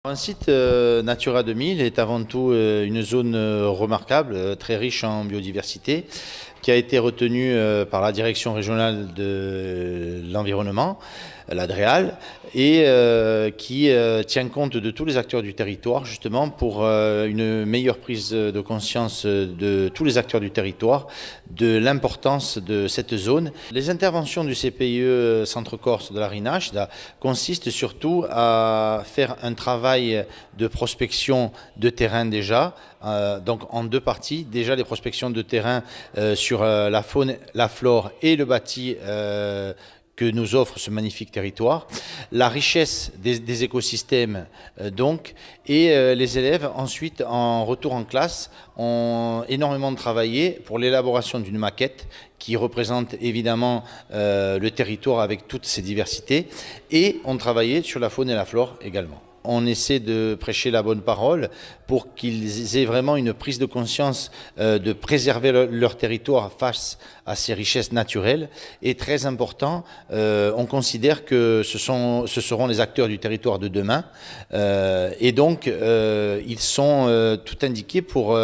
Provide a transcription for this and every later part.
Un site Natura 2000 est avant tout une zone remarquable, très riche en biodiversité, qui a été retenue par la direction régionale de l'environnement, la DREAL, et qui tient compte de tous les acteurs du territoire, justement pour une meilleure prise de conscience de tous les acteurs du territoire, de l'importance de cette zone. Les interventions du CPIE Centre Corse de la RINACHDA consistent surtout à faire un travail de prospection de terrain déjà, donc en deux parties. Déjà les prospections de terrain sur la faune, la flore et le bâti que nous offre ce magnifique territoire, la richesse des écosystèmes donc, et les élèves ensuite en retour en classe ont énormément travaillé pour l'élaboration d'une maquette qui représente évidemment le territoire avec toutes ses diversités, et ont travaillé sur la faune et la flore également. On essaie de prêcher la bonne parole pour qu'ils aient vraiment une prise de conscience de préserver leur territoire face à ces richesses naturelles. Et très important, on considère que ce seront les acteurs du territoire de demain. Et donc, ils sont tout indiqués pour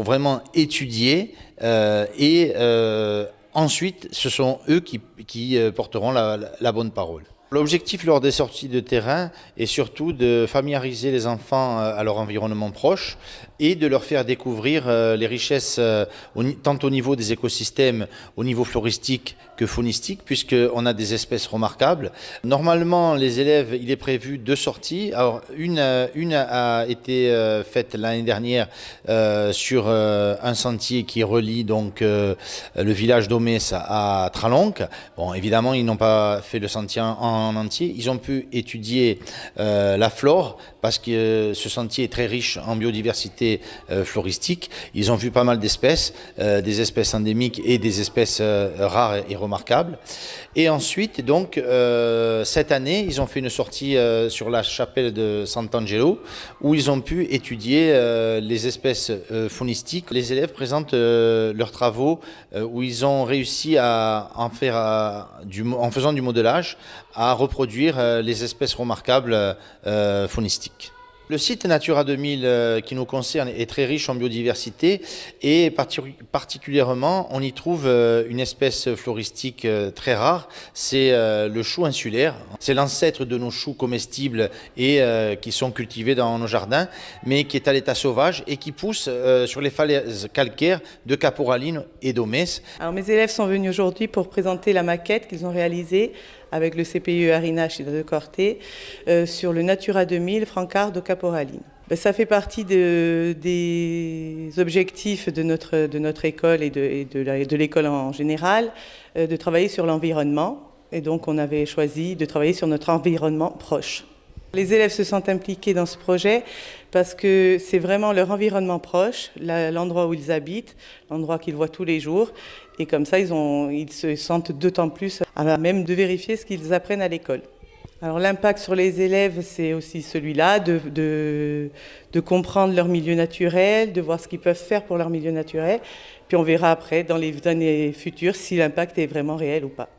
vraiment étudier et ensuite, ce sont eux qui porteront la bonne parole. L'objectif lors des sorties de terrain est surtout de familiariser les enfants à leur environnement proche et de leur faire découvrir les richesses tant au niveau des écosystèmes, au niveau floristique que faunistique, puisqu'on a des espèces remarquables. Normalement, les élèves, il est prévu 2 sorties. Alors, une a été faite l'année dernière sur un sentier qui relie donc le village d'Omès à Tralonc. Bon, évidemment, ils n'ont pas fait le sentier en entier. Ils ont pu étudier la flore parce que ce sentier est très riche en biodiversité floristique. Ils ont vu pas mal d'espèces, des espèces endémiques et des espèces rares et remarquables. Et ensuite, donc, cette année, ils ont fait une sortie sur la chapelle de Sant'Angelo où ils ont pu étudier les espèces faunistiques. Les élèves présentent leurs travaux où ils ont réussi à en faisant du modelage, à reproduire les espèces remarquables faunistiques. Le site Natura 2000 qui nous concerne est très riche en biodiversité et particulièrement on y trouve une espèce floristique très rare, c'est le chou insulaire. C'est l'ancêtre de nos choux comestibles et qui sont cultivés dans nos jardins, mais qui est à l'état sauvage et qui pousse sur les falaises calcaires de Caporalino et d'Omès. Alors mes élèves sont venus aujourd'hui pour présenter la maquette qu'ils ont réalisée avec le CPIE RINACHDA de Corté sur le Natura 2000 Francard de Caporalino. Ça fait partie des objectifs de notre école et de l'école en général, de travailler sur l'environnement. Et donc on avait choisi de travailler sur notre environnement proche. Les élèves se sentent impliqués dans ce projet parce que c'est vraiment leur environnement proche, l'endroit où ils habitent, l'endroit qu'ils voient tous les jours. Et comme ça, ils se sentent d'autant plus à même de vérifier ce qu'ils apprennent à l'école. Alors l'impact sur les élèves, c'est aussi celui-là, de comprendre leur milieu naturel, de voir ce qu'ils peuvent faire pour leur milieu naturel. Puis on verra après, dans les années futures, si l'impact est vraiment réel ou pas.